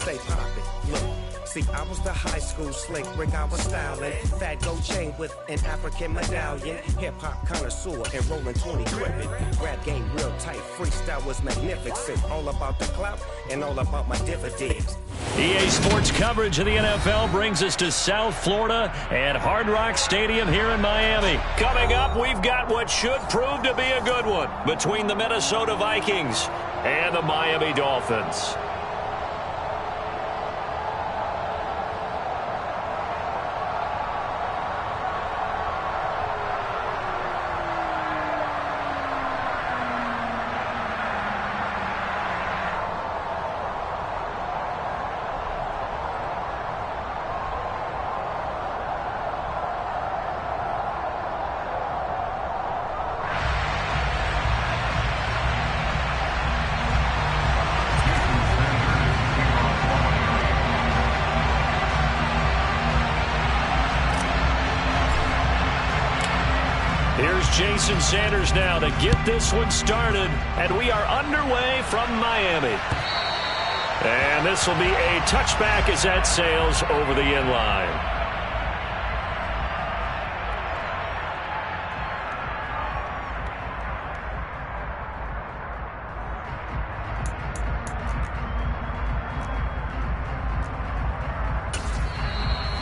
stay poppin'. Look. See, I was the high school slick Rick, I was styling. Fat gold chain with an African medallion. Hip-hop connoisseur and rolling 20 gripping. Rap game real tight, freestyle was magnificent. All about the clout and all about my dividends. EA Sports coverage of the NFL brings us to South Florida at Hard Rock Stadium here in Miami. Coming up, we've got what should prove to be a good one between the Minnesota Vikings and the Miami Dolphins. Here's Jason Sanders now to get this one started, and we are underway from Miami. And this will be a touchback as that sails over the end line.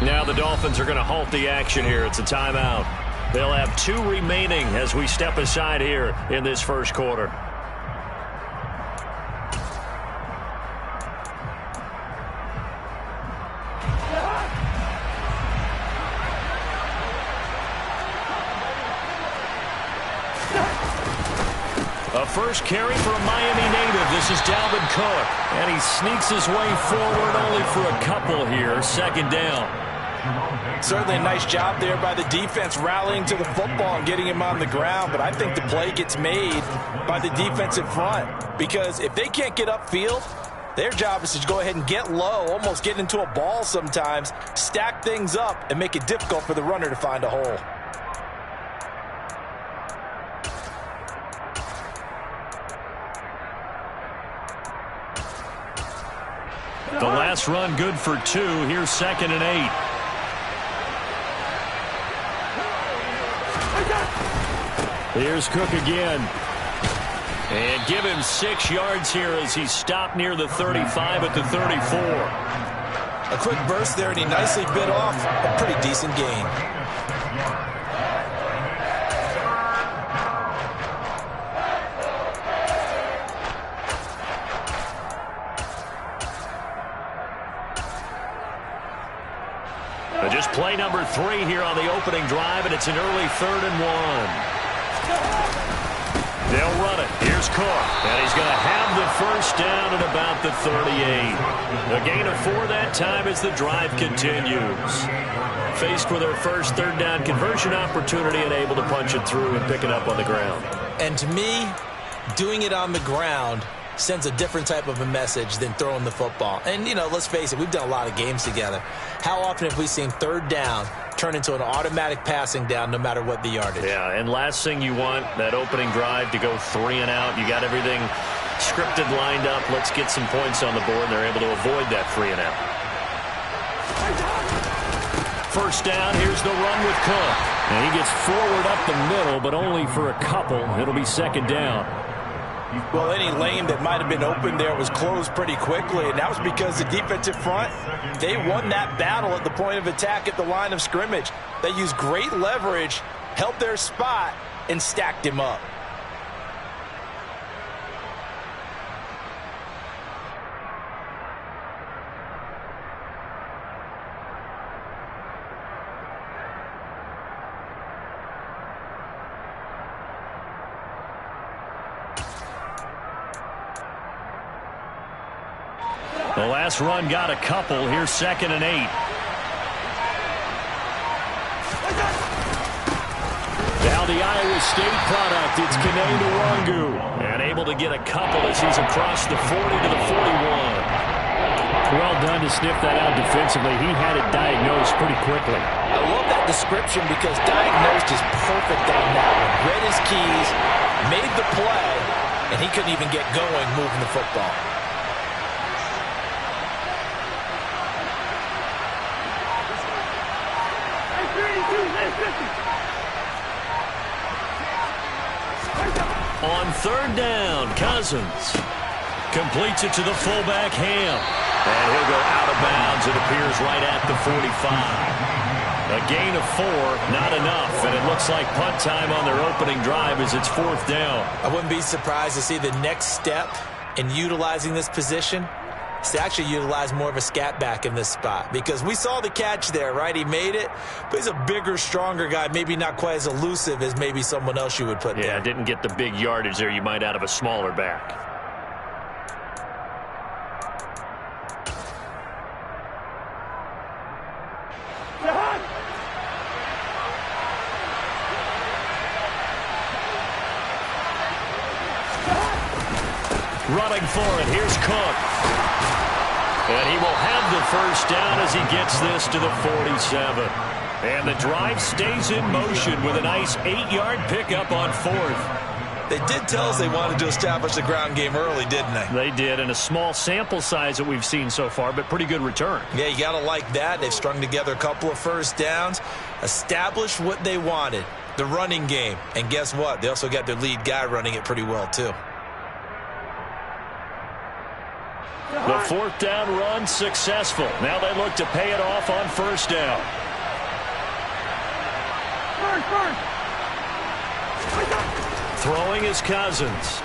Now the Dolphins are going to halt the action here. It's a timeout. They'll have 2 remaining as we step aside here in this first quarter. A first carry for a Miami native. This is Dalvin Cook. And he sneaks his way forward only for a couple here. Second down. Certainly a nice job there by the defense rallying to the football and getting him on the ground, but I think the play gets made by the defensive front because if they can't get upfield, their job is to go ahead and get low, almost get into a ball sometimes, stack things up, and make it difficult for the runner to find a hole. The last run good for 2. Here's 2nd and 8. Here's Cook again. And give him 6 yards here as he stopped near the 35 at the 34. A quick burst there, and he nicely bit off a pretty decent gain. Just play number 3 here on the opening drive, and it's an early 3rd and 1. They'll run it. Here's Cook. And he's going to have the first down at about the 38. A gain of 4 that time as the drive continues. Faced with their first 3rd down conversion opportunity and able to punch it through and pick it up on the ground. And to me, doing it on the ground sends a different type of a message than throwing the football. And, you know, let's face it, we've done a lot of games together. How often have we seen 3rd down turn into an automatic passing down no matter what the yardage? Yeah, and last thing you want, that opening drive to go 3 and out. You got everything scripted, lined up. Let's get some points on the board, and they're able to avoid that 3 and out. First down, here's the run with Cook. And he gets forward up the middle, but only for a couple. It'll be 2nd down. Well, any lane that might have been open there was closed pretty quickly, and that was because the defensive front, they won that battle at the point of attack at the line of scrimmage. They used great leverage, held their spot, and stacked him up. The last run got a couple. Here's 2nd and 8. Now the Iowa State product. It's Kene Nwangu. And able to get a couple as he's across the 40 to the 41. Well done to sniff that out defensively. He had it diagnosed pretty quickly. I love that description because diagnosed is perfect on that one. Read his keys, made the play, and he couldn't even get going moving the football. third down. Cousins completes it to the fullback, Ham. And he'll go out of bounds. It appears right at the 45. A gain of 4, not enough. And it looks like punt time on their opening drive as it's fourth down. I wouldn't be surprised to see the next step in utilizing this position is to actually utilize more of a scat back in this spot. Because we saw the catch there, right? He made it, but he's a bigger, stronger guy. Maybe not quite as elusive as maybe someone else you would put there. Yeah, didn't get the big yardage there you might out of a smaller back. Running for it, here's Cook. And he will have the first down as he gets this to the 47. And the drive stays in motion with a nice 8-yard pickup on fourth. They did tell us they wanted to establish the ground game early, didn't they? They did, and a small sample size that we've seen so far, but pretty good return. Yeah, you got to like that. They've strung together a couple of first downs, established what they wanted, the running game. And guess what? They also got their lead guy running it pretty well, too. The fourth down run successful. Now they look to pay it off on first down. Throwing is Cousins.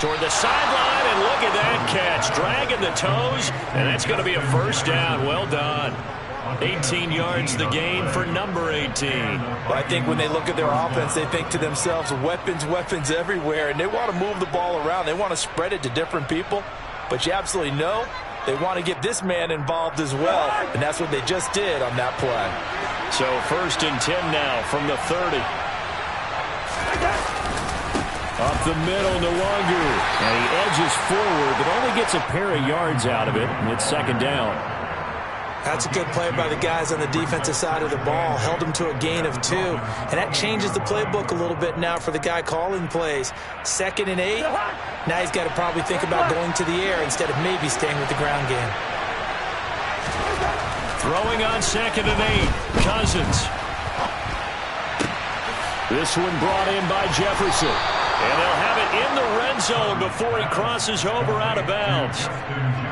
Toward the sideline, and look at that catch. Dragging the toes, and that's going to be a first down. Well done. 18 yards the gain for number 18. Well, I think when they look at their offense, they think to themselves, weapons, weapons everywhere, and they want to move the ball around. They want to spread it to different people, but you absolutely know they want to get this man involved as well, and that's what they just did on that play. So first and 10 now from the 30. Up the middle, Nwangu, and he edges forward, but only gets a pair of yards out of it, and it's second down. That's a good play by the guys on the defensive side of the ball. Held him to a gain of 2. And that changes the playbook a little bit now for the guy calling plays. 2nd and 8. Now he's got to probably think about going to the air instead of maybe staying with the ground game. Throwing on 2nd and 8. Cousins. This one brought in by Jefferson. And they'll have it in the red zone before he crosses over out of bounds.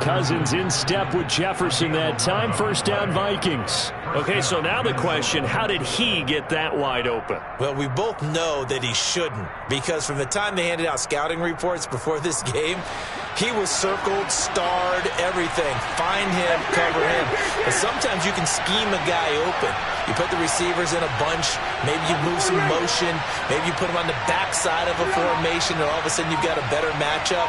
Cousins in step with Jefferson that time. First down, Vikings. Okay, so now the question, how did he get that wide open? Well, we both know that he shouldn't, because from the time they handed out scouting reports before this game, he was circled, starred, everything. Find him, cover him. But sometimes you can scheme a guy open. You put the receivers in a bunch. Maybe you move some motion. Maybe you put them on the backside of a formation, and all of a sudden you've got a better matchup.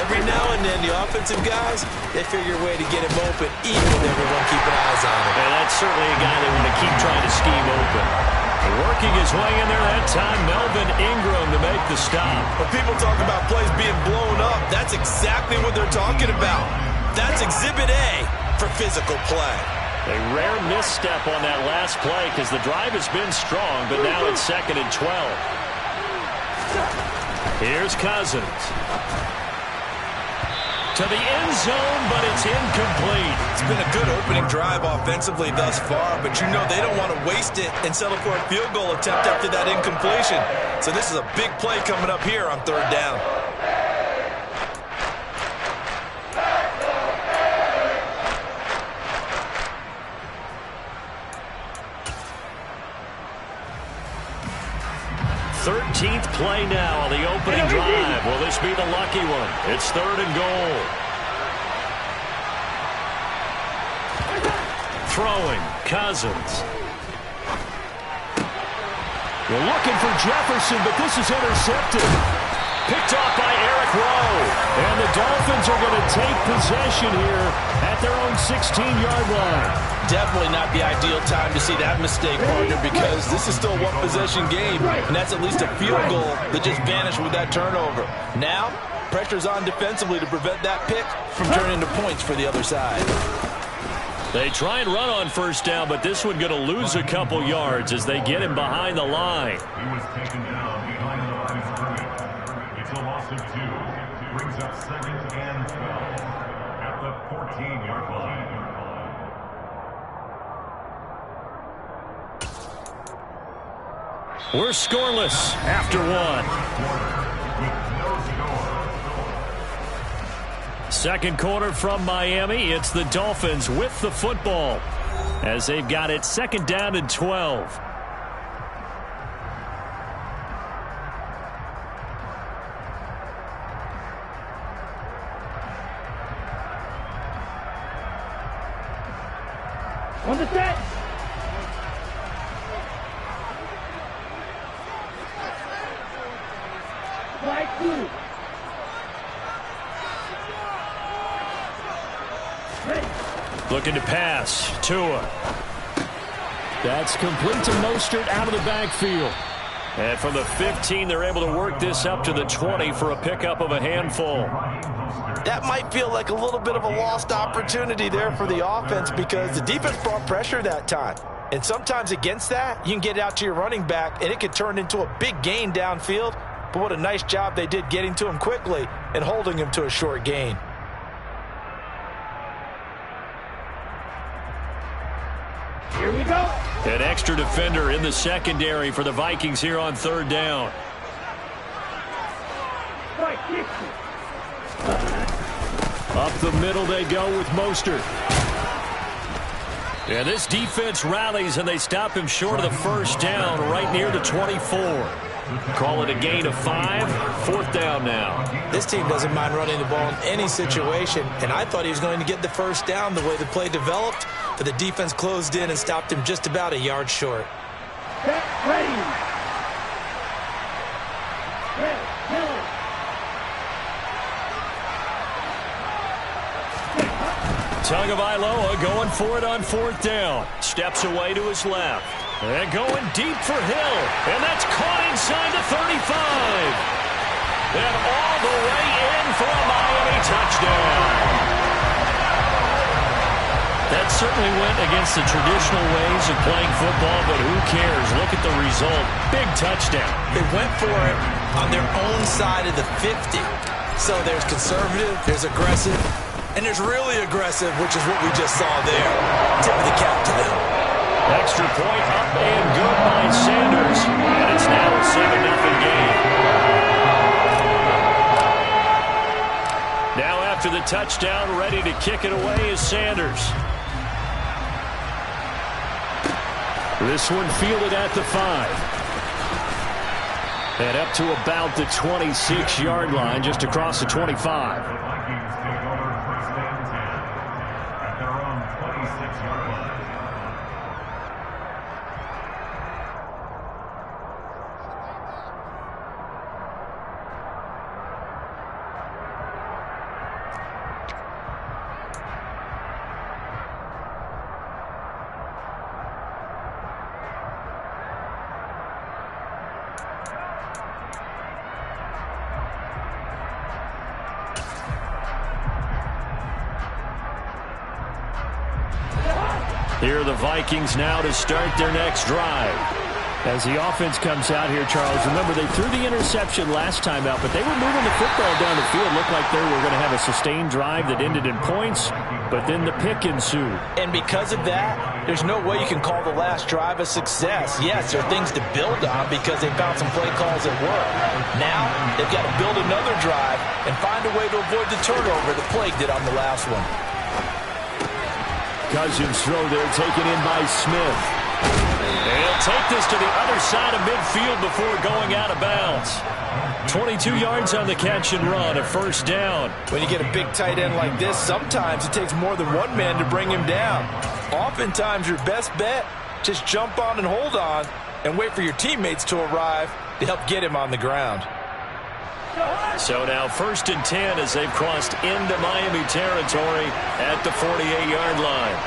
Every now and then, the offensive guys, they figure a way to get him open, even with everyone keeping eyes on him. And that's certainly a guy they want to keep trying to scheme open. Working his way in there that time, Melvin Ingram to make the stop. When people talk about plays being blown up, that's exactly what they're talking about. That's Exhibit A for physical play. A rare misstep on that last play because the drive has been strong, but now it's 2nd and 12. Here's Cousins. To the end zone, but it's incomplete. It's been a good opening drive offensively thus far, but you know they don't want to waste it and settle for a field goal attempt after that incompletion. So this is a big play coming up here on third down. Thirteenth play now on the opening drive. Will this be the lucky one? It's 3rd and goal. Throwing, Cousins. They're looking for Jefferson, but this is intercepted. Picked off by Eric Rowe. And the Dolphins are going to take possession here at their own 16-yard line. Definitely not the ideal time to see that mistake, partner, because this is still a one-possession game, and that's at least a field goal that just vanished with that turnover. Now, pressure's on defensively to prevent that pick from turning into points for the other side. They try and run on first down, but this one going to lose a couple yards as they get him behind the line. He was taken down behind the line of scrimmage. It's a loss of 2. Brings up 2nd and 12 at the 14-yard line. We're scoreless after one. Second quarter from Miami. It's the Dolphins with the football as they've got it second down and 12. On the set. Flag 2. Looking to pass. Tua. That's complete to Mostert out of the backfield. And from the 15, they're able to work this up to the 20 for a pickup of a handful. That might feel like a little bit of a lost opportunity there for the offense because the defense brought pressure that time. And sometimes against that, you can get it out to your running back, and it could turn into a big gain downfield. But what a nice job they did getting to him quickly and holding him to a short gain. Here we go. An extra defender in the secondary for the Vikings here on third down. Right, Up the middle they go with Mostert. Yeah, this defense rallies, and they stop him short of the first down right near the 24. Call it a gain of 5. Fourth down now. This team doesn't mind running the ball in any situation, and I thought he was going to get the first down the way the play developed, but the defense closed in and stopped him just about a yard short. Set, ready. Tagovailoa going for it on fourth down. Steps away to his left. And going deep for Hill. And that's caught inside the 35. And all the way in for a Miami touchdown. That certainly went against the traditional ways of playing football, but who cares? Look at the result. Big touchdown. They went for it on their own side of the 50. So there's conservative, there's aggressive, and there's really aggressive, which is what we just saw there. Tip of the cap to them. Extra point up and good by Sanders. And it's now a 7-0 game. Now after the touchdown, ready to kick it away is Sanders. This one fielded at the 5. And up to about the 26-yard line, just across the 25. Here are the Vikings now to start their next drive. As the offense comes out here, Charles, remember they threw the interception last time out, but they were moving the football down the field. Looked like they were going to have a sustained drive that ended in points, but then the pick ensued. And because of that, there's no way you can call the last drive a success. Yes, there are things to build on because they found some play calls that work. Now, they've got to build another drive and find a way to avoid the turnover that plagued it on the last one. Cousins throw there, taken in by Smith. And he'll take this to the other side of midfield before going out of bounds. 22 yards on the catch and run, a first down. When you get a big tight end like this, sometimes it takes more than one man to bring him down. Oftentimes, your best bet, just jump on and hold on and wait for your teammates to arrive to help get him on the ground. So now 1st and 10 as they've crossed into Miami territory at the 48-yard line.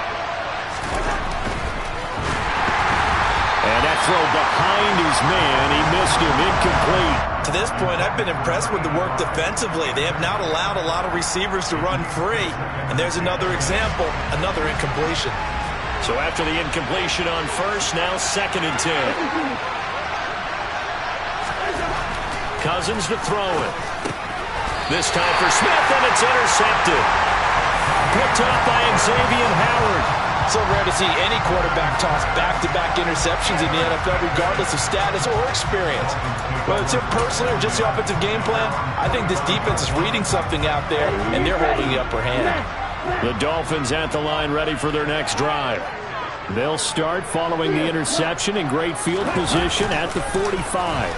And that throw behind his man. He missed him, incomplete. To this point, I've been impressed with the work defensively. They have not allowed a lot of receivers to run free. And there's another example, another incompletion. So after the incompletion on first, now 2nd and 10. Cousins to throw it. This time for Smith, and it's intercepted. picked off by Xavier Howard. So rare to see any quarterback toss back-to-back interceptions in the NFL, regardless of status or experience. Whether it's him personally or just the offensive game plan, I think this defense is reading something out there, and they're holding the upper hand. The Dolphins at the line ready for their next drive. They'll start following the interception in great field position at the 45.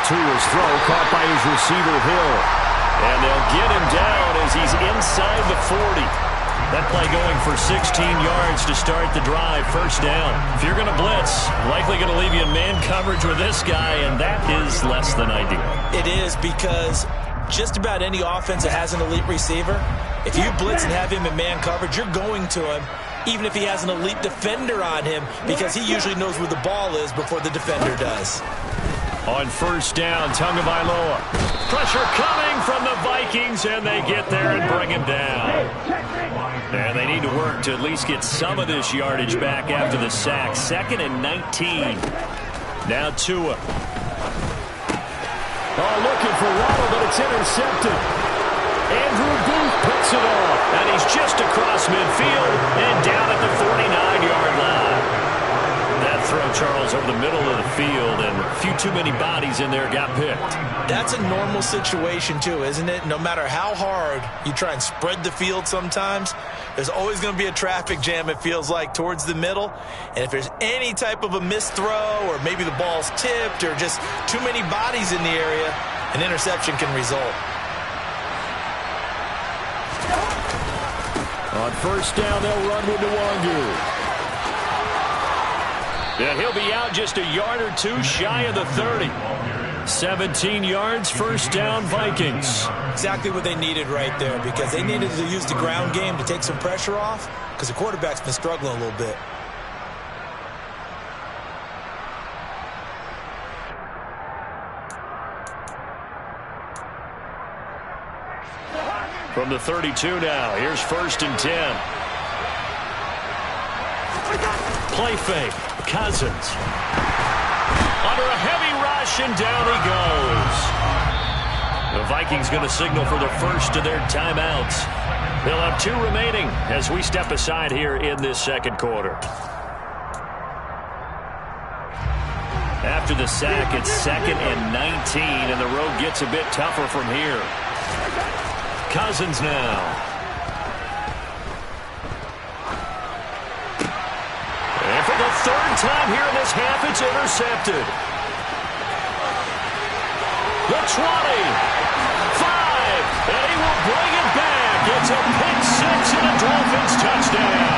Tua's throw caught by his receiver Hill. And they'll get him down as he's inside the 40. That play going for 16 yards to start the drive. First down. If you're going to blitz, likely going to leave you in man coverage with this guy, and that is less than ideal. It is, because just about any offense that has an elite receiver, if you blitz and have him in man coverage, you're going to him, even if he has an elite defender on him, because he usually knows where the ball is before the defender does. On first down, Tagovailoa. Pressure coming from the Vikings, and they get there and bring him down. And they need to work to at least get some of this yardage back after the sack. 2nd and 19. Now Tua. Oh, looking for Waddle, but it's intercepted. Andrew Booth picks it off, and he's just across midfield and down at the 49-yard line. That throw, Charles, over the middle of the field, and a few too many bodies in there got picked. That's a normal situation, too, isn't it? No matter how hard you try and spread the field sometimes, there's always going to be a traffic jam, it feels like, towards the middle. And if there's any type of a missed throw, or maybe the ball's tipped, or just too many bodies in the area, an interception can result. On first down, they'll run with Nwangu. And he'll be out just a yard or two shy of the 30. 17 yards, first down, Vikings. Exactly what they needed right there, because they needed to use the ground game to take some pressure off, because the quarterback's been struggling a little bit. From the 32 now, here's 1st and 10. Play fake. Cousins. Under a heavy rush, and down he goes. The Vikings going to signal for the first of their timeouts. They'll have 2 remaining as we step aside here in this second quarter. After the sack, it's 2nd and 19, and the road gets a bit tougher from here. Cousins now. And for the 3rd time here in this half, it's intercepted. The 20, 5, and he will bring it back. It's a pick 6 and a Dolphins touchdown.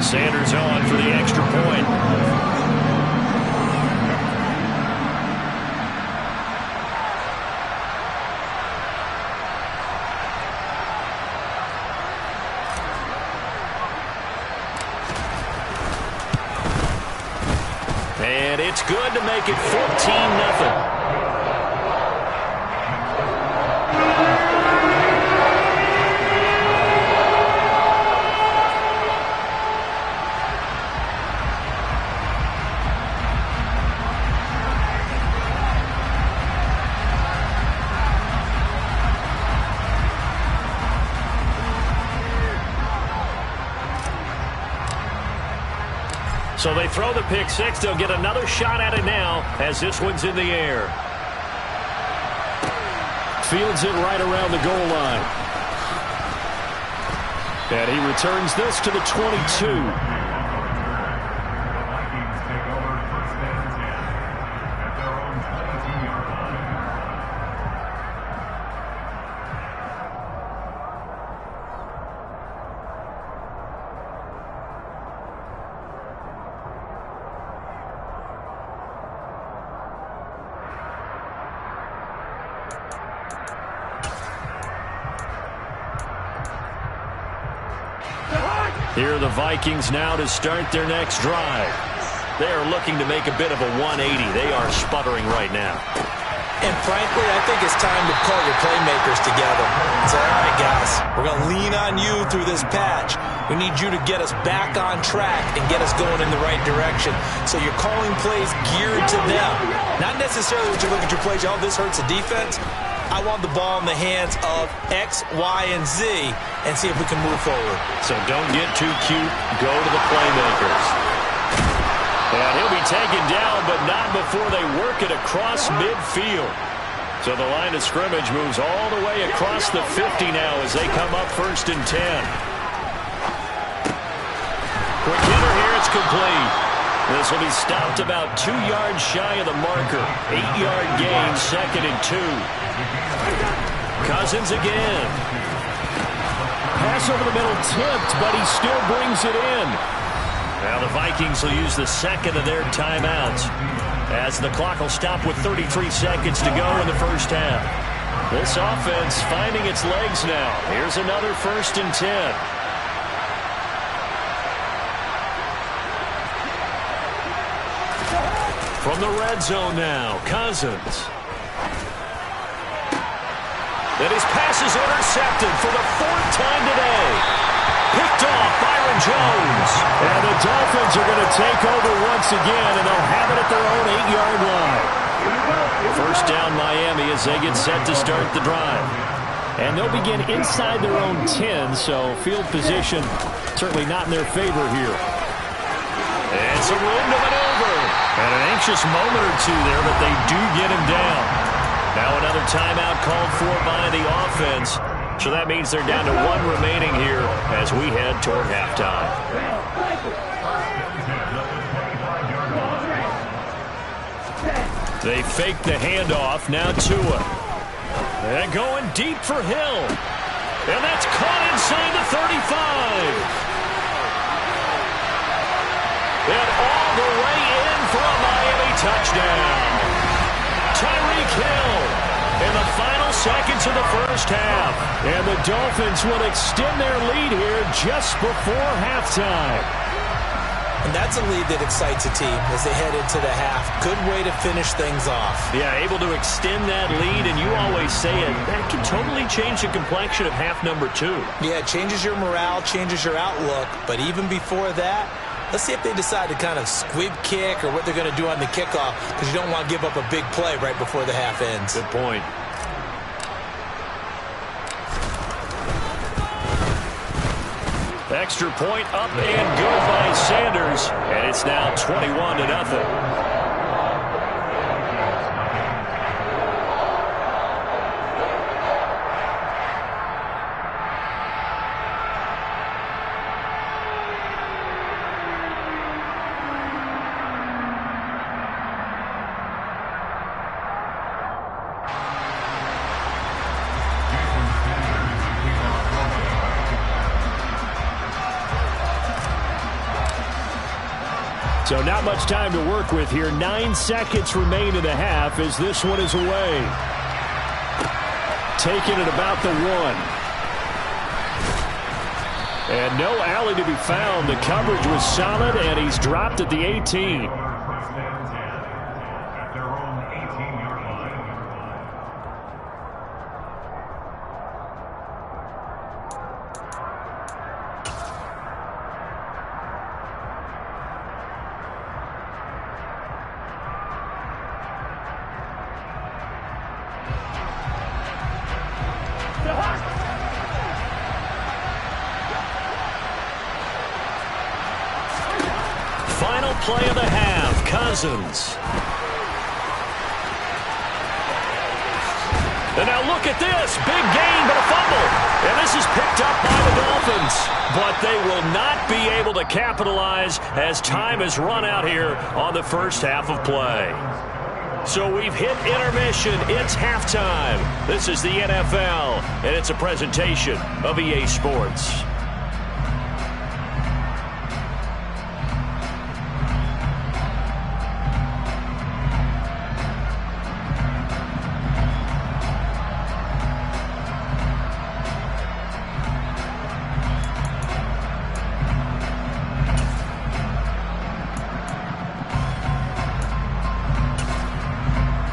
Sanders on for the extra point. And it's good to make it 14-0. So they throw the pick 6. They'll get another shot at it now as this one's in the air. Fields it right around the goal line. And he returns this to the 22. Here are the Vikings now to start their next drive. They are looking to make a bit of a 180. They are sputtering right now. And frankly, I think it's time to call your playmakers together. Say, all right, guys, we're going to lean on you through this patch. We need you to get us back on track and get us going in the right direction. So you're calling plays geared to them. Not necessarily when you look at your plays, oh, this hurts the defense. I want the ball in the hands of X, Y, and Z and see if we can move forward. So don't get too cute. Go to the playmakers. And he'll be taken down, but not before they work it across midfield. So the line of scrimmage moves all the way across the 50 now as they come up 1st and 10. Quick hitter here, it's complete. This will be stopped about 2 yards shy of the marker. 8-yard gain, 2nd and 2. Cousins again. Pass over the middle tipped, but he still brings it in. Now the Vikings will use the 2nd of their timeouts as the clock will stop with 33 seconds to go in the first half. This offense finding its legs now. Here's another 1st and 10. From the red zone now, Cousins. And his pass is intercepted for the 4th time today. Picked off Byron Jones. And the Dolphins are going to take over once again, and they'll have it at their own 8-yard line. First down Miami as they get set to start the drive. And they'll begin inside their own 10, so field position certainly not in their favor here. And some room to maneuver. And an anxious moment or two there, but they do get him down. Now another timeout called for by the offense. So that means they're down to 1 remaining here as we head toward halftime. They fake the handoff. Now Tua. And going deep for Hill. And that's caught inside the 35. And all the way in for a Miami touchdown. Tyreek Hill in the final seconds of the first half. And the Dolphins will extend their lead here just before halftime. And that's a lead that excites a team as they head into the half. Good way to finish things off. Yeah, able to extend that lead, and you always say it, that can totally change the complexion of half number 2. Yeah, it changes your morale, changes your outlook. But even before that, let's see if they decide to kind of squib kick or what they're going to do on the kickoff, because you don't want to give up a big play right before the half ends. Good point. Extra point up and good by Sanders, and it's now 21-0. So not much time to work with here. 9 seconds remain in the half as this one is away. Taken at about the 1. And no alley to be found. The coverage was solid, and he's dropped at the 18. Final play of the half, Cousins. And now look at this. Big gain, but a fumble. And this is picked up by the Dolphins. Dolphins, but they will not be able to capitalize as time has run out here on the first half of play. So we've hit intermission. It's halftime. This is the NFL, and it's a presentation of EA Sports.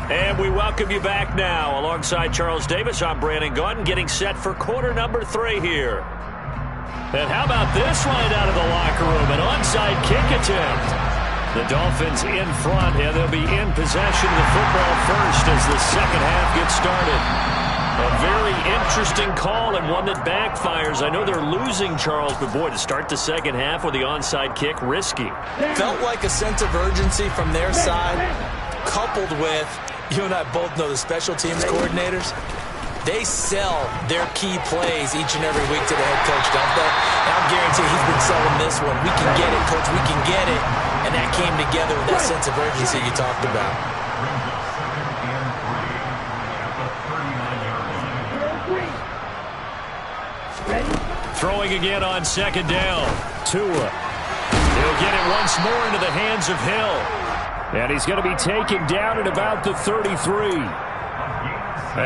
And we welcome you back now. Alongside Charles Davis, I'm Brandon Gaudin, getting set for quarter number 3 here. And how about this right out of the locker room? An onside kick attempt. The Dolphins in front, and they'll be in possession of the football first as the second half gets started. A very interesting call and one that backfires. I know they're losing, Charles, but boy, to start the second half with the onside kick, risky. Felt like a sense of urgency from their side, coupled with, you and I both know the special teams coordinators, they sell their key plays each and every week to the head coach, don't they? And I'm guaranteeing he's been selling this one. We can get it, coach, we can get it. And that came together with that sense of urgency you talked about. Throwing again on second down. Tua. He'll get it once more into the hands of Hill. And he's going to be taken down at about the 33.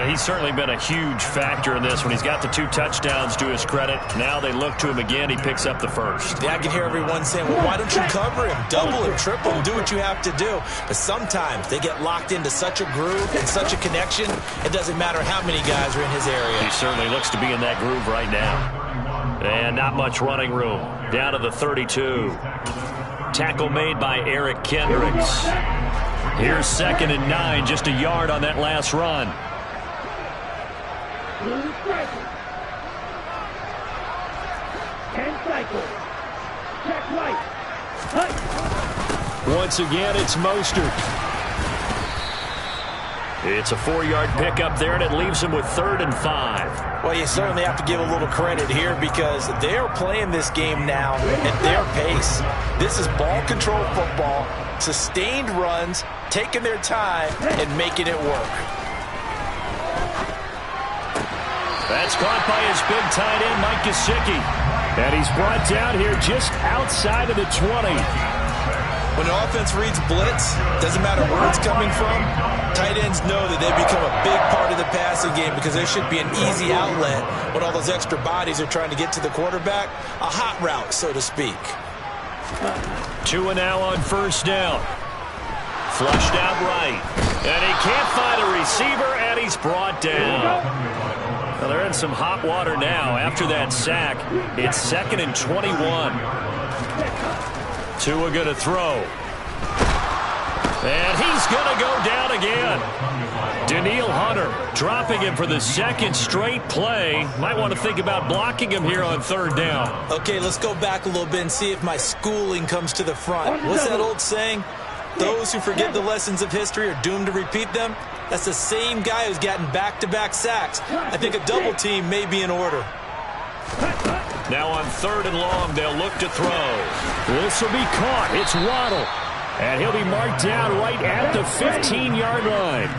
He's certainly been a huge factor in this when he's got the 2 touchdowns to his credit. Now they look to him again. He picks up the first. Yeah, I can hear everyone saying, well, why don't you cover him? Double him, triple him, do what you have to do. But sometimes they get locked into such a groove and such a connection, it doesn't matter how many guys are in his area. He certainly looks to be in that groove right now. And not much running room. Down to the 32. Tackle made by Eric Kendricks. Here's 2nd and 9, just a yard on that last run. Once again, it's Mostert. It's a 4-yard pickup there, and it leaves him with 3rd and 5. Well, you certainly have to give a little credit here because they're playing this game now at their pace. This is ball control football, sustained runs, taking their time, and making it work. That's caught by his big tight end, Mike Gesicki. And he's brought down here just outside of the 20. When the offense reads blitz, doesn't matter where it's coming from, tight ends know that they become a big part of the passing game because there should be an easy outlet when all those extra bodies are trying to get to the quarterback. A hot route, so to speak. Tua now on first down. Flushed out right. And he can't find a receiver, and he's brought down. Well, they're in some hot water now. After that sack, it's 2nd and 21. Tua going to throw. And he's going to go down again. Danielle Hunter dropping him for the 2nd straight play. Might want to think about blocking him here on 3rd down. Okay, let's go back a little bit and see if my schooling comes to the front. What's that old saying? Those who forget the lessons of history are doomed to repeat them. That's the same guy who's gotten back-to-back sacks. I think a double team may be in order. Now on 3rd and long, they'll look to throw. This will be caught. It's Waddle. And he'll be marked down right at the 15-yard line.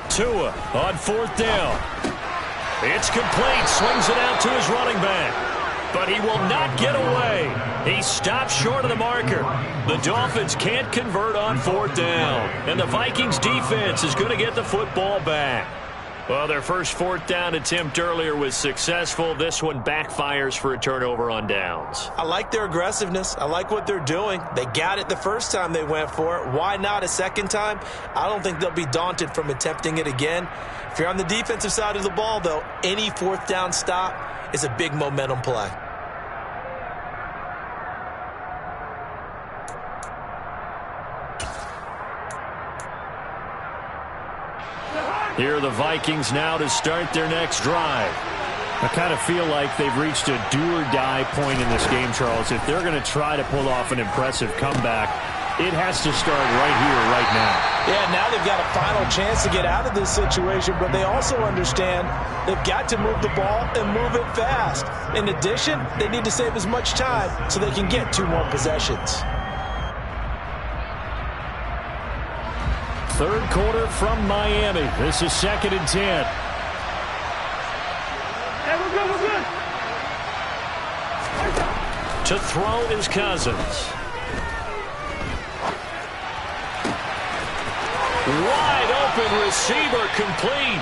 Tua on 4th down. It's complete. Swings it out to his running back. But he will not get away. He stops short of the marker. The Dolphins can't convert on 4th down. And the Vikings defense is going to get the football back. Well, their first 4th down attempt earlier was successful. This one backfires for a turnover on downs. I like their aggressiveness. I like what they're doing. They got it the first time they went for it. Why not a second time? I don't think they'll be daunted from attempting it again. If you're on the defensive side of the ball, though, any 4th down stop is a big momentum play. Here are the Vikings now to start their next drive. I kind of feel like they've reached a do-or-die point in this game, Charles. If they're going to try to pull off an impressive comeback, It has to start right here, right now. Yeah, now they've got a final chance to get out of this situation, but they also understand they've got to move the ball and move it fast. In addition, they need to save as much time so they can get 2 more possessions. Third quarter from Miami. This is 2nd and 10. Hey, we're good, we're good. To throw is Cousins. Wide open receiver complete.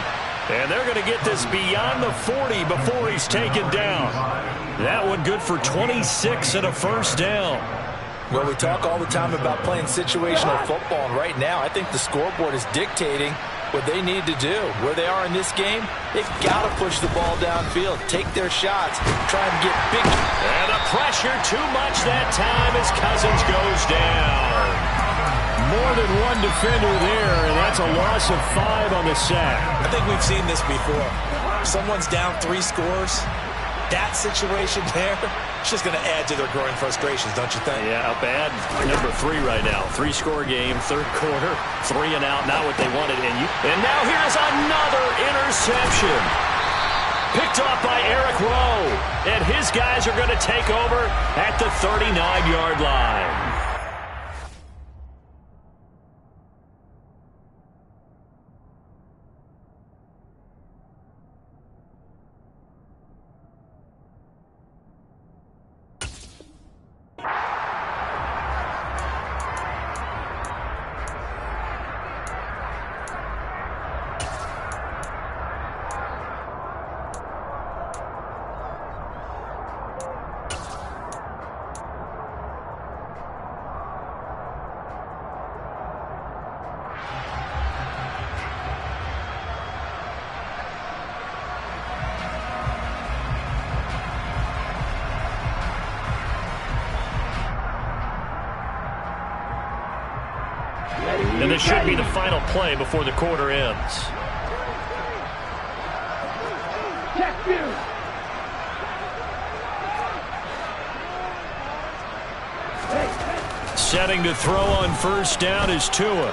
And they're going to get this beyond the 40 before he's taken down. That one good for 26 and a first down. Well, we talk all the time about playing situational football, and right now I think the scoreboard is dictating what they need to do. Where they are in this game, they've got to push the ball downfield, take their shots, try and get big. And the pressure too much that time as Cousins goes down. More than one defender there, and that's a loss of 5 on the sack. I think we've seen this before. Someone's down 3 scores. That situation there, it's just going to add to their growing frustrations, don't you think? Yeah, a bad number 3 right now. 3-score game, third quarter, 3 and out, not what they wanted. And now here's another interception. Picked off by Eric Rowe. And his guys are going to take over at the 39-yard line. And this should be the final play before the quarter ends. Check you. Setting to throw on first down is Tua.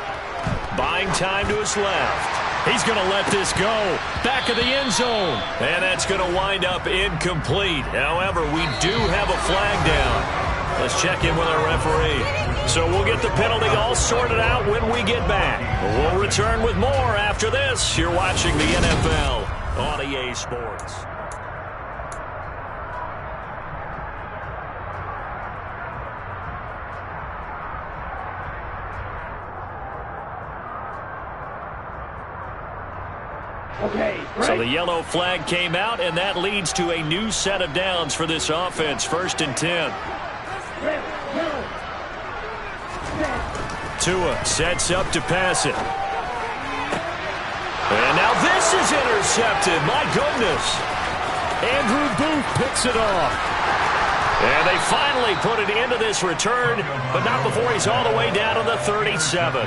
Buying time to his left. He's going to let this go. Back of the end zone. And that's going to wind up incomplete. However, we do have a flag down. Let's check in with our referee. So we'll get the penalty all sorted out when we get back. We'll return with more after this. You're watching the NFL on EA Sports. Okay, So the yellow flag came out, and that leads to a new set of downs for this offense. 1st and 10. Tua sets up to pass it. And now this is intercepted. My goodness. Andrew Booth picks it off. And they finally put an end to this return, but not before he's all the way down to the 37.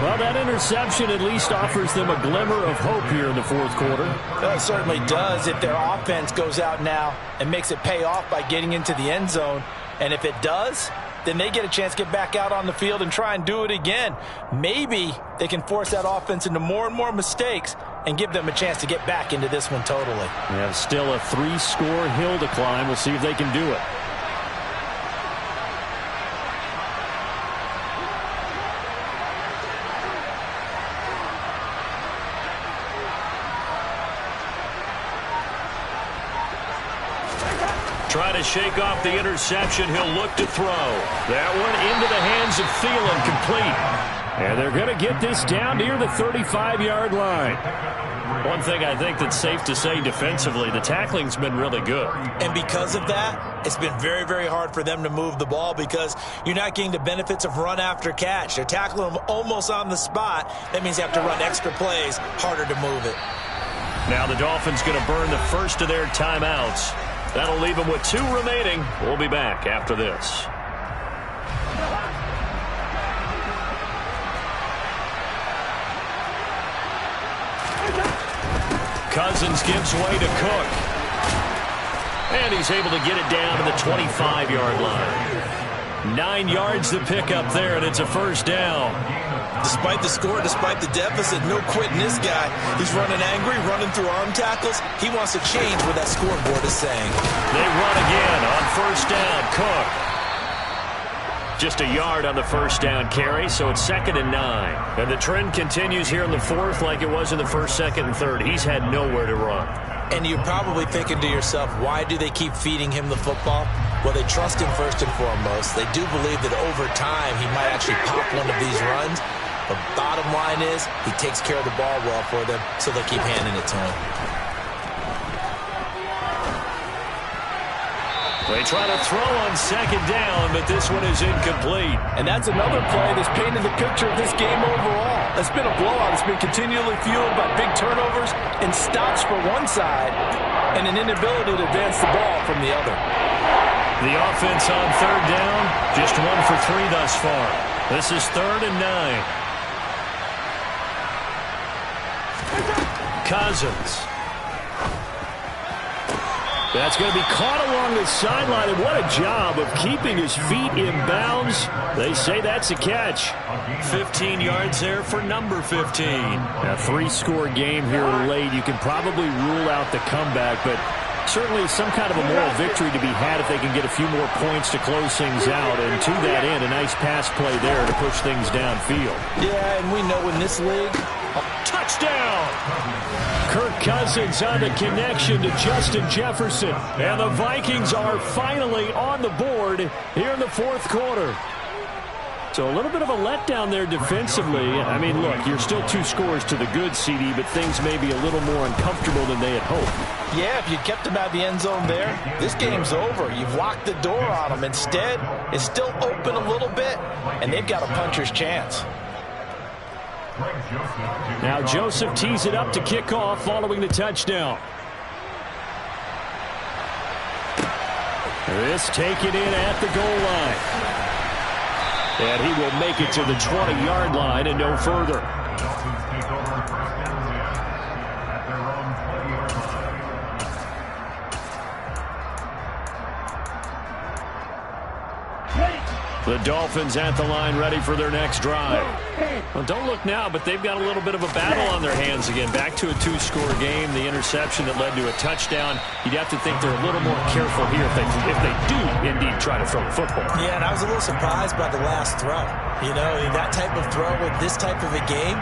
Well, that interception at least offers them a glimmer of hope here in the fourth quarter. Well, it certainly does if their offense goes out now and makes it pay off by getting into the end zone. And if it does, then they get a chance to get back out on the field and try and do it again. Maybe they can force that offense into more and more mistakes and give them a chance to get back into this one totally. Yeah, still a 3-score hill to climb. We'll see if they can do it. Trying to shake off the interception. He'll look to throw. That one into the hands of Thielen, complete. And they're going to get this down near the 35-yard line. One thing I think that's safe to say defensively, the tackling's been really good. And because of that, it's been very, very hard for them to move the ball because you're not getting the benefits of run after catch. They're tackling them almost on the spot. That means you have to run extra plays, harder to move it. Now the Dolphins going to burn the first of their timeouts. That'll leave them with 2 remaining. We'll be back after this. Cousins gives way to Cook. And he's able to get it down to the 25-yard line. 9 yards to pick up there, and it's a first down. Despite the score, despite the deficit, no quitting this guy. He's running angry, running through arm tackles. He wants to change what that scoreboard is saying. They run again on first down. Cook. Just a yard on the first down carry, so it's 2nd and 9. And the trend continues here in the 4th like it was in the 1st, 2nd, and 3rd. He's had nowhere to run. And you're probably thinking to yourself, why do they keep feeding him the football? Well, they trust him first and foremost. They do believe that over time he might actually pop one of these runs. The bottom line is he takes care of the ball well for them, so they keep handing it to him. They try to throw on 2nd down, but this one is incomplete. And that's another play that's painted the picture of this game overall. It's been a blowout. It's been continually fueled by big turnovers and stops for one side and an inability to advance the ball from the other. The offense on 3rd down, just 1 for 3 thus far. This is 3rd and 9. Cousins. That's going to be caught along the sideline, and what a job of keeping his feet in bounds. They say that's a catch. 15 yards there for number 15. A 3-score game here late. You can probably rule out the comeback, but certainly some kind of a moral victory to be had if they can get a few more points to close things out. And to that end, a nice pass play there to push things downfield. Yeah, and we know in this league, touchdown! Kirk Cousins on the connection to Justin Jefferson. And the Vikings are finally on the board here in the 4th quarter. So a little bit of a letdown there defensively. I mean, look, you're still 2 scores to the good, CD, but things may be a little more uncomfortable than they had hoped. yeah, if you kept him out of the end zone there, this game's over. You've locked the door on him. Instead, it's still open a little bit, and they've got a puncher's chance. Now Joseph tees it up to kick off following the touchdown. This taken in at the goal line. And he will make it to the 20-yard line and no further. The Dolphins at the line ready for their next drive. Well, don't look now, but they've got a little bit of a battle on their hands again. Back to a 2-score game. The interception that led to a touchdown. You'd have to think they're a little more careful here if they do indeed try to throw the football. Yeah, and I was a little surprised by the last throw. You know, that type of throw with this type of a game,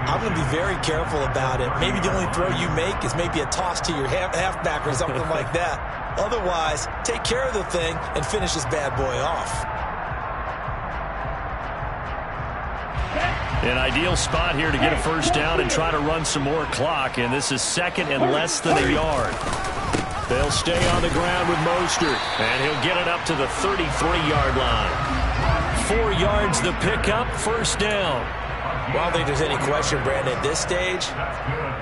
I'm going to be very careful about it. Maybe the only throw you make is maybe a toss to your halfback or something like that. Otherwise, take care of the thing and finish this bad boy off. An ideal spot here to get a first down and try to run some more clock. And this is 2nd and less than a yard. They'll stay on the ground with Mostert. And he'll get it up to the 33-yard line. 4 yards the pickup, first down. Well, I don't think there's any question, Brandon, at this stage,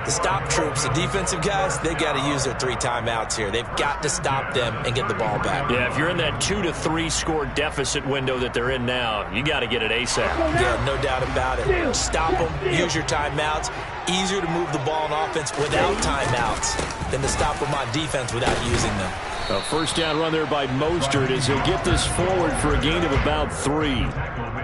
the stop troops, the defensive guys, they got to use their 3 timeouts here. They've got to stop them and get the ball back. Yeah, if you're in that 2 to 3 score deficit window that they're in now, you got to get it ASAP. Yeah, no doubt about it. Stop them, use your timeouts. Easier to move the ball on offense without timeouts than to stop them on defense without using them. A first down run there by Mostert as he'll get this forward for a gain of about 3.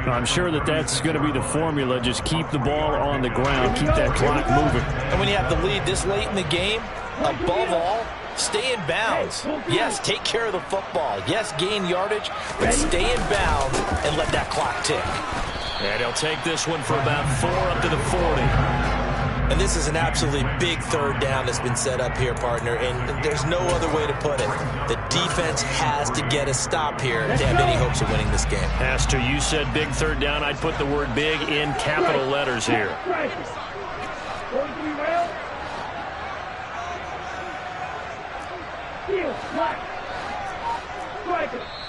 I'm sure that's going to be the formula. Just keep the ball on the ground. Keep that clock moving. And when you have the lead this late in the game, above all, stay in bounds. Yes, take care of the football. Yes, gain yardage, but stay in bounds and let that clock tick. And he'll take this one for about 4 up to the 40. And this is an absolutely big 3rd down that's been set up here, partner, and there's no other way to put it. The defense has to get a stop here to have any hopes of winning this game. Has to. You said big 3rd down. I'd put the word big in capital letters here.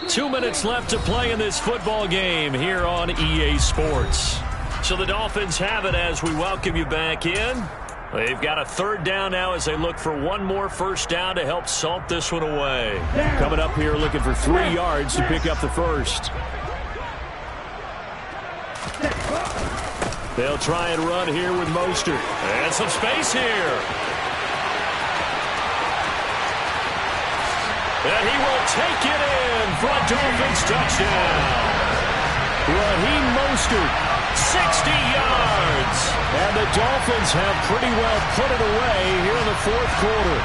2 minutes left to play in this football game here on EA Sports. So the Dolphins have it as we welcome you back in. They've got a 3rd down now as they look for one more first down to help salt this one away. Coming up here looking for 3 yards to pick up the first. They'll try and run here with Mostert. And some space here. And he will take it in front, Dolphins touchdown. Raheem Mostert, 60 yards. And the Dolphins have pretty well put it away here in the fourth quarter.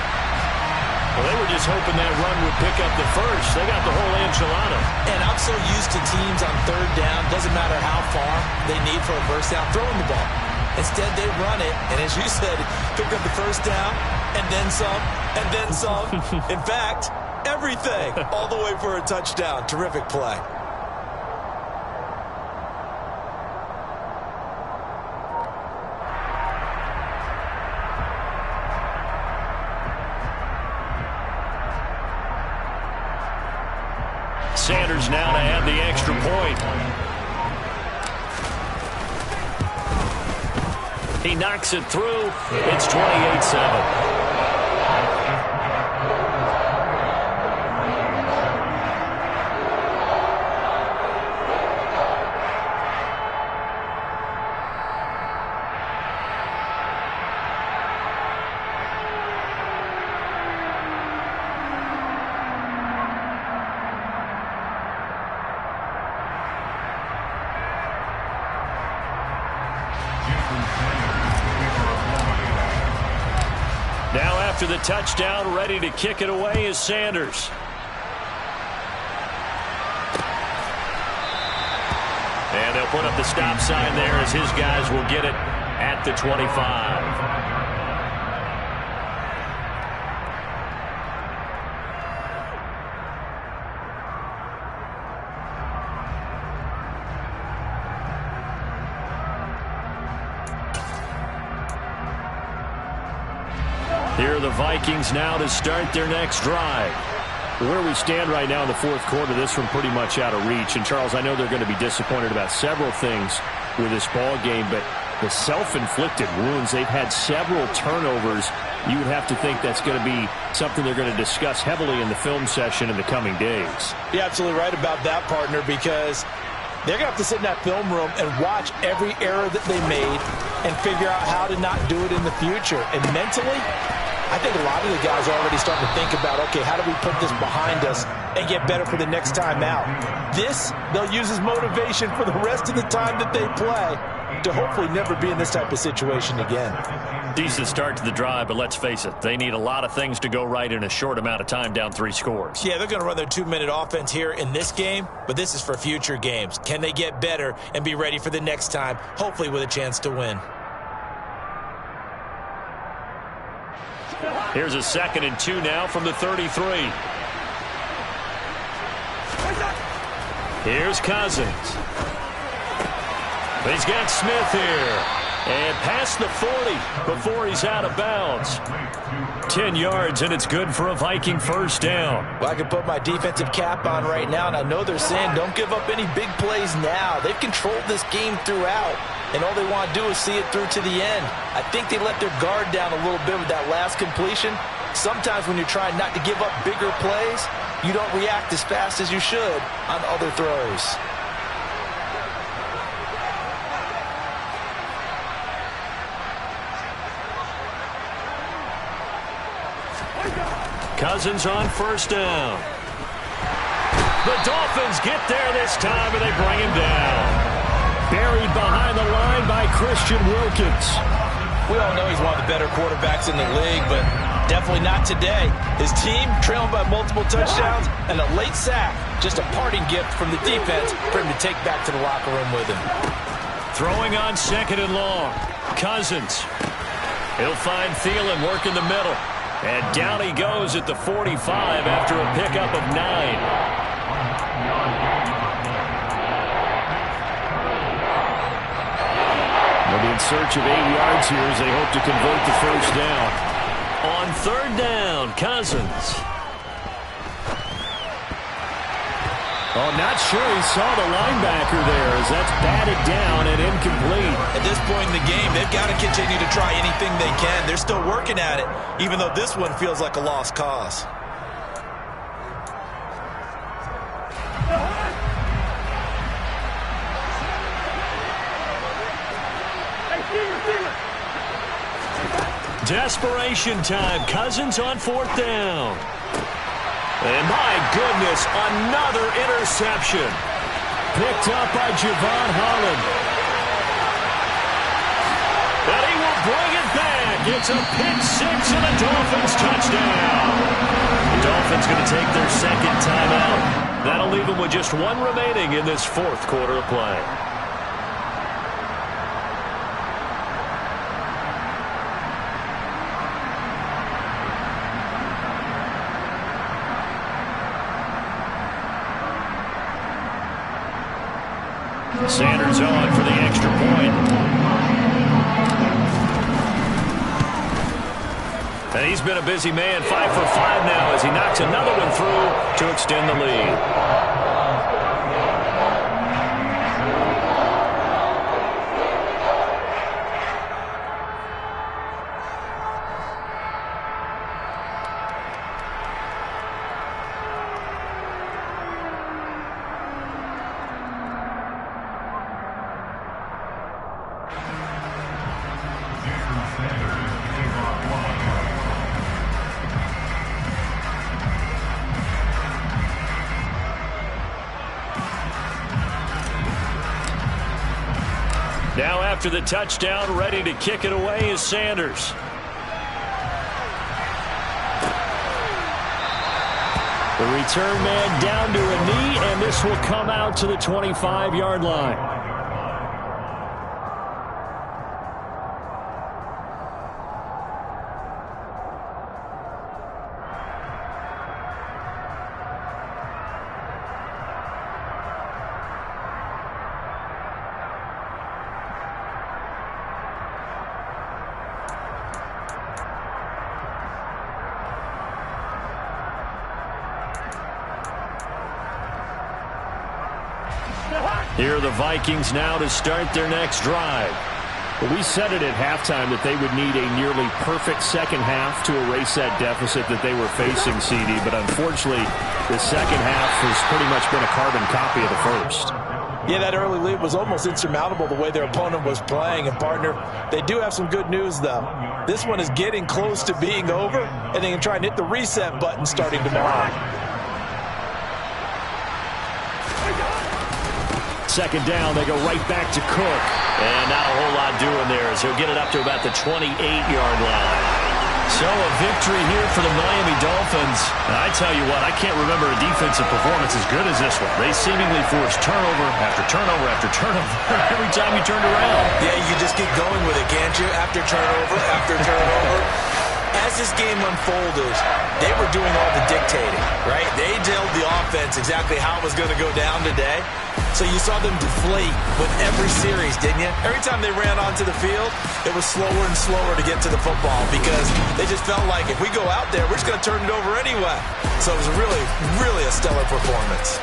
Well, they were just hoping that run would pick up the first. They got the whole enchilada. And I'm so used to teams on third down, doesn't matter how far they need for a first down, throwing the ball. Instead, they run it, and as you said, pick up the first down, and then some, and then some. In fact, everything, all the way for a touchdown. Terrific play. Sanders now to add the extra point. He knocks it through. It's 28-7. Now after the touchdown, ready to kick it away is Sanders. And they'll put up the stop sign there as his guys will get it at the 25. Here are the Vikings now to start their next drive. Where we stand right now in the fourth quarter, this one pretty much out of reach. And, Charles, I know they're going to be disappointed about several things with this ball game, but the self-inflicted wounds, they've had several turnovers. You would have to think that's going to be something they're going to discuss heavily in the film session in the coming days. You're absolutely right about that, partner, because they're going to have to sit in that film room and watch every error that they made and figure out how to not do it in the future. And mentally, I think a lot of the guys are already starting to think about, okay, how do we put this behind us and get better for the next time out? This, they'll use as motivation for the rest of the time that they play to hopefully never be in this type of situation again. Decent start to the drive, but let's face it, they need a lot of things to go right in a short amount of time down 3 scores. Yeah, they're going to run their 2-minute offense here in this game, but this is for future games. Can they get better and be ready for the next time, hopefully with a chance to win? Here's a 2nd and 2 now from the 33. Here's Cousins. He's got Smith here. And past the 40 before he's out of bounds. 10 yards, and it's good for a Viking first down. Well, I can put my defensive cap on right now, and I know they're saying don't give up any big plays now. They've controlled this game throughout, and all they want to do is see it through to the end. I think they let their guard down a little bit with that last completion. Sometimes when you're trying not to give up bigger plays, you don't react as fast as you should on other throws. Cousins on first down. The Dolphins get there this time, and they bring him down. Buried behind the line by Christian Wilkins. We all know he's one of the better quarterbacks in the league, but definitely not today. His team trailing by multiple touchdowns and a late sack. Just a parting gift from the defense for him to take back to the locker room with him. Throwing on 2nd and long. Cousins. He'll find Thielen working the middle. And down he goes at the 45 after a pickup of 9. They'll be in search of 8 yards here as they hope to convert the first down. On 3rd down, Cousins. Oh, not sure he saw the linebacker there as that's batted down and incomplete. At this point in the game, they've got to continue to try anything they can. They're still working at it, even though this one feels like a lost cause. Desperation time. Cousins on 4th down. And my goodness, another interception. Picked up by Javon Holland. And he will bring it back. It's a pick six and a Dolphins touchdown. The Dolphins going to take their second timeout. That'll leave them with just one remaining in this fourth quarter of play. Sanders on for the extra point. And he's been a busy man, 5 for 5 now as he knocks another one through to extend the lead. Now after the touchdown, ready to kick it away is Sanders. The return man down to a knee, and this will come out to the 25-yard line. Here are the Vikings now to start their next drive. Well, we said it at halftime that they would need a nearly perfect second half to erase that deficit that they were facing, CD. But unfortunately, the second half has pretty much been a carbon copy of the first. Yeah, that early lead was almost insurmountable the way their opponent was playing. And, partner, they do have some good news, though. This one is getting close to being over, and they can try and hit the reset button starting tomorrow. Second down, they go right back to Cook. And not a whole lot doing there as he'll get it up to about the 28-yard line. So a victory here for the Miami Dolphins. And I tell you what, I can't remember a defensive performance as good as this one. They seemingly forced turnover after turnover after turnover every time you turned around. Yeah, you just keep going with it, can't you? After turnover, after turnover. As this game unfolded, they were doing all the dictating, right? They told the offense exactly how it was going to go down today. So you saw them deflate with every series, didn't you? Every time they ran onto the field, it was slower and slower to get to the football because they just felt like if we go out there, we're just going to turn it over anyway. So it was really, really a stellar performance.